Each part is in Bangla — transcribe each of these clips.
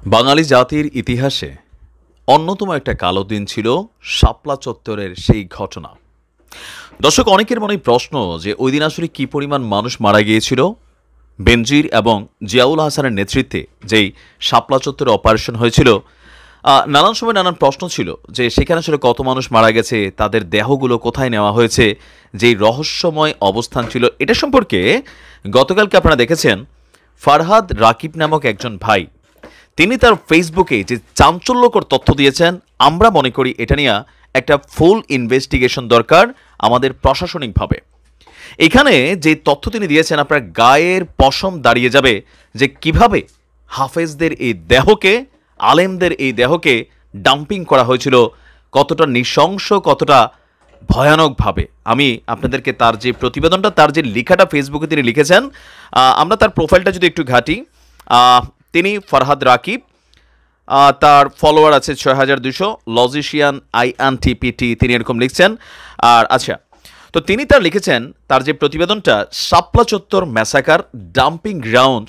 বাঙালি জাতির ইতিহাসে অন্যতম একটা কালো দিন ছিল শাপলা চত্বরের সেই ঘটনা। দর্শক, অনেকের মনেই প্রশ্ন যে ওই দিন আসলে কী পরিমাণ মানুষ মারা গিয়েছিল। বেনজির এবং জিয়াউল হাসানের নেতৃত্বে যেই শাপলা চত্বরে অপারেশন হয়েছিল, নানান সময় নানান প্রশ্ন ছিল যে সেখানে আসলে কত মানুষ মারা গেছে, তাদের দেহগুলো কোথায় নেওয়া হয়েছে, যেই রহস্যময় অবস্থান ছিল এটা সম্পর্কে গতকালকে আপনারা দেখেছেন ফারহাদ রাকিব নামক একজন ভাই, তিনি তার ফেসবুকে যে চাঞ্চল্যকর তথ্য দিয়েছেন। আমরা মনে করি এটা নিয়ে একটা ফুল ইনভেস্টিগেশন দরকার আমাদের প্রশাসনিকভাবে। এখানে যে তথ্য তিনি দিয়েছেন, আপনার গায়ের পশম দাঁড়িয়ে যাবে যে কিভাবে হাফেজদের এই দেহকে, আলেমদের এই দেহকে ডাম্পিং করা হয়েছিল, কতটা নৃশংস, কতটা ভয়ানকভাবে। আমি আপনাদেরকে তার যে প্রতিবেদনটা, তার যে লেখাটা ফেসবুকে তিনি লিখেছেন, আমরা তার প্রোফাইলটা যদি একটু ঘাঁটি, তিনি ফারহাদ রাকিব, তার ফলোয়ার আছে ৬,২০০, লজিশিয়ান INTPT, তিনি এরকম লিখছেন। আর আচ্ছা, তো তিনি তার লিখেছেন তার যে প্রতিবেদনটা, শাপলা চত্বর ম্যাসাকার ডাম্পিং গ্রাউন্ড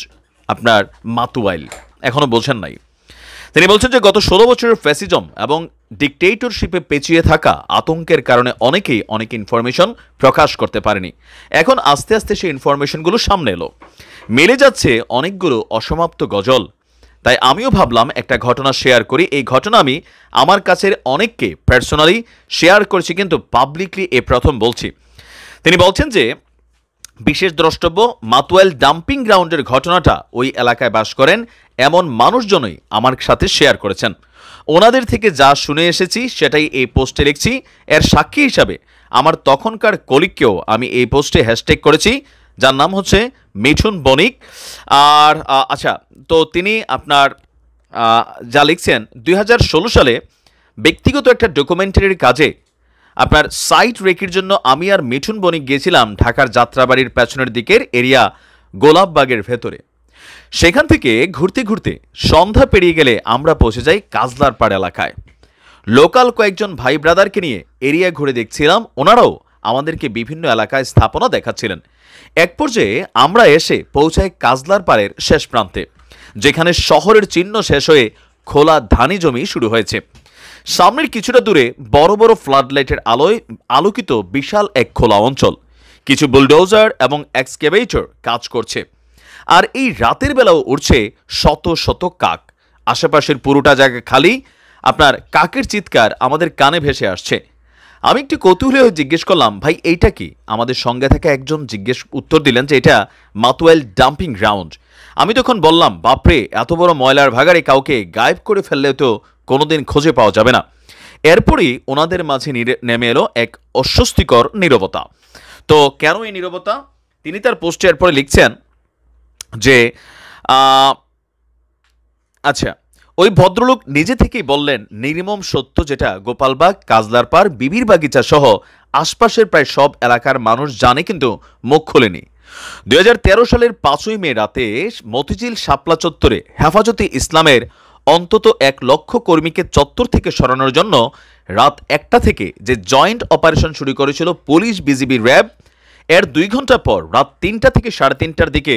আপনার মাতুয়াইল, এখনও বোঝেন নাই। তিনি বলছেন যে গত ১৬ বছরের ফ্যাসিজম এবং ডিকটেটরশিপে পেঁচিয়ে থাকা আতঙ্কের কারণে অনেকেই অনেক ইনফরমেশন প্রকাশ করতে পারেনি। এখন আস্তে আস্তে সেই ইনফরমেশনগুলো সামনে এলো, মিলে যাচ্ছে অনেকগুলো অসমাপ্ত গজল। তাই আমিও ভাবলাম একটা ঘটনা শেয়ার করি। এই ঘটনা আমি আমার কাছের অনেককে পার্সোনালি শেয়ার করেছি, কিন্তু পাবলিকলি এ প্রথম বলছি। তিনি বলছেন যে বিশেষ দ্রষ্টব্য মাতুয়াইল ডাম্পিং গ্রাউন্ডের ঘটনাটা ওই এলাকায় বাস করেন এমন মানুষজনই আমার সাথে শেয়ার করেছেন। ওনাদের থেকে যা শুনে এসেছি সেটাই এই পোস্টে লিখছি। এর সাক্ষী হিসাবে আমার তখনকার কলিগকেও আমি এই পোস্টে হ্যাশট্যাগ করেছি, যার নাম হচ্ছে মিঠুন বণিক। আর আচ্ছা, তো তিনি আপনার যা লিখছেন, ২০১৬ সালে ব্যক্তিগত একটা ডকুমেন্টারির কাজে আপনার সাইট রেকির জন্য আমি আর মিঠুন বণিক গিয়েছিলাম ঢাকার যাত্রাবাড়ির পেছনের দিকের এরিয়া গোলাপবাগের ভেতরে। সেখান থেকে ঘুরতে ঘুরতে সন্ধ্যা পেরিয়ে গেলে আমরা পৌঁছে যাই কাজলার পাড় এলাকায়। লোকাল কয়েকজন ভাই ব্রাদারকে নিয়ে এরিয়া ঘুরে দেখছিলাম, ওনারাও আমাদেরকে বিভিন্ন এলাকায় স্থাপনা দেখাচ্ছিলেন। এক পর্যায়ে আমরা এসে পৌঁছাই কাজলার পাড়ের শেষ প্রান্তে, যেখানে শহরের চিহ্ন শেষ হয়ে খোলা ধানি জমি শুরু হয়েছে। সামনের কিছুটা দূরে বড় বড় ফ্লাডলাইটের আলোয় আলোকিত বিশাল এক খোলা অঞ্চল, কিছু বুলডোজার এবং এক্সকেভেটর কাজ করছে। আর এই রাতের বেলাও উঠছে শত শত কাক। আশেপাশের পুরোটা জায়গা খালি, আপনার কাকের চিৎকার আমাদের কানে ভেসে আসছে। আমি একটু কৌতূহলী হয়ে জিজ্ঞেস করলাম, ভাই এইটা কি? আমাদের সঙ্গে থাকা একজন উত্তর দিলেন যে এটা মাতুয়াইল ডাম্পিং গ্রাউন্ড। আমি তখন বললাম, বাপরে, এত বড় ময়লার ভাগাড়ে কাউকে গায়েব করে ফেললেও তো কোনোদিন খুঁজে পাওয়া যাবে না। এরপরই ওনাদের মাঝে নেমে এলো এক অস্বস্তিকর নীরবতা। তো কেন এই নীরবতা? তিনি তার পোস্টে এরপরে লিখছেন যে আচ্ছা, ওই ভদ্রলোক নিজে থেকেই বললেন নির্মম সত্য, যেটা গোপালবাগ, কাজলার পাড়, বিবির বাগিচা সহ আশপাশের প্রায় সব এলাকার মানুষ জানে, কিন্তু মুখ খোলেনি। ২০১৩ সালের ৫ই মে রাতে মতিঝিল শাপলা চত্বরে হেফাজতে ইসলামের অন্তত ১ লক্ষ কর্মীকে চত্বর থেকে সরানোর জন্য রাত ১টা থেকে যে জয়েন্ট অপারেশন শুরু করেছিল পুলিশ, বিজিবি, র্যাব, এর ২ ঘন্টা পর রাত ৩টা থেকে ৩:৩০টার দিকে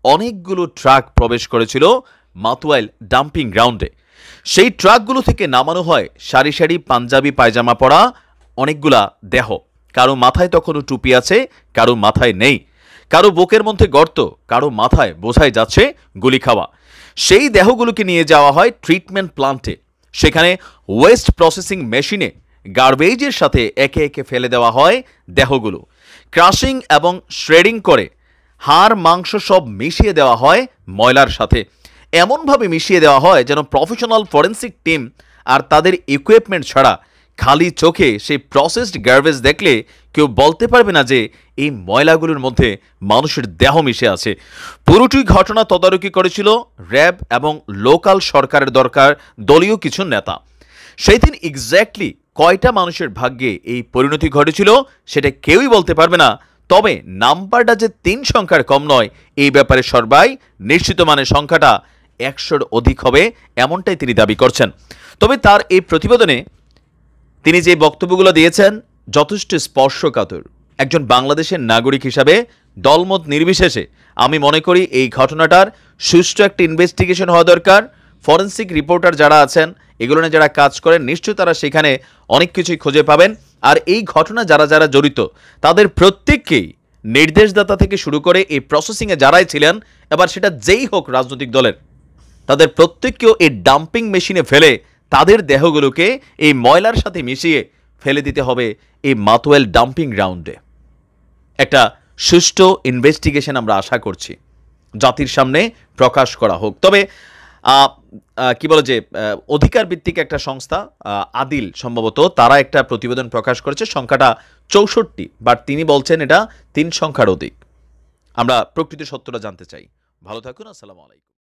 অনেকগুলো ট্রাক প্রবেশ করেছিল মাতুয়াইল ডাম্পিং গ্রাউন্ডে। সেই ট্রাকগুলো থেকে নামানো হয় সারি সারি পাঞ্জাবি পায়জামা পরা অনেকগুলা দেহ। কারো মাথায় তখনও টুপি আছে, কারো মাথায় নেই, কারো বুকের মধ্যে গর্ত, কারো মাথায় বোঝাই যাচ্ছে গুলি খাওয়া। সেই দেহগুলোকে নিয়ে যাওয়া হয় ট্রিটমেন্ট প্লান্টে। সেখানে ওয়েস্ট প্রসেসিং মেশিনে গার্বেজের সাথে একে একে ফেলে দেওয়া হয় দেহগুলো। ক্রাশিং এবং শ্রেডিং করে হাড় মাংস সব মিশিয়ে দেওয়া হয় ময়লার সাথে। এমনভাবে মিশিয়ে দেওয়া হয় যেন প্রফেশনাল ফরেন্সিক টিম আর তাদের ইকুইপমেন্ট ছাড়া খালি চোখে সেই প্রসেসড গার্বেজ দেখলে কেউ বলতে পারবে না যে এই ময়লাগুলোর মধ্যে মানুষের দেহ মিশে আছে। পুরোটি ঘটনা তদারকি করেছিল র্যাব এবং লোকাল সরকারের দলীয় কিছু নেতা। সেই দিন এক্স্যাক্টলি কয়টা মানুষের ভাগ্যে এই পরিণতি ঘটেছিল সেটা কেউই বলতে পারবে না। তবে নাম্বারটা যে ৩ সংখ্যার কম নয়, এই ব্যাপারে সবাই নিশ্চিত, মানে সংখ্যাটা ১০০-র অধিক হবে, এমনটাই তিনি দাবি করছেন। তবে তার এই প্রতিবেদনে তিনি যে বক্তব্যগুলো দিয়েছেন যথেষ্ট স্পর্শকাতর। একজন বাংলাদেশের নাগরিক হিসাবে দলমত নির্বিশেষে আমি মনে করি এই ঘটনাটার সুষ্ঠু একটা ইনভেস্টিগেশন হওয়া দরকার। ফরেনসিক রিপোর্টার যারা আছেন, এগুলো নিয়ে যারা কাজ করেন, নিশ্চয়ই তারা সেখানে অনেক কিছুই খুঁজে পাবেন। আর এই ঘটনা যারা যারা জড়িত তাদের প্রত্যেককেই নির্দেশদাতা থেকে শুরু করে এই প্রসেসিংয়ে যারাই ছিলেন, এবার সেটা যেই হোক রাজনৈতিক দলের, তাদের প্রত্যেককেও এই ডাম্পিং মেশিনে ফেলে তাদের দেহগুলোকে এই ময়লার সাথে মিশিয়ে ফেলে দিতে হবে এই মাতোয়াল ডাম্পিং গ্রাউন্ডে। একটা সুষ্ঠু ইনভেস্টিগেশন আমরা আশা করছি জাতির সামনে প্রকাশ করা হোক। তবে কি বলে যে অধিকার ভিত্তিক একটা সংস্থা আদিল সম্ভবত তারা একটা প্রতিবেদন প্রকাশ করেছে, সংখ্যাটা 64, বাট তিনি বলছেন এটা 3 সংখ্যার অধিক। আমরা প্রকৃত সত্যটা জানতে চাই। ভালো থাকুন, আসসালামু আলাইকুম।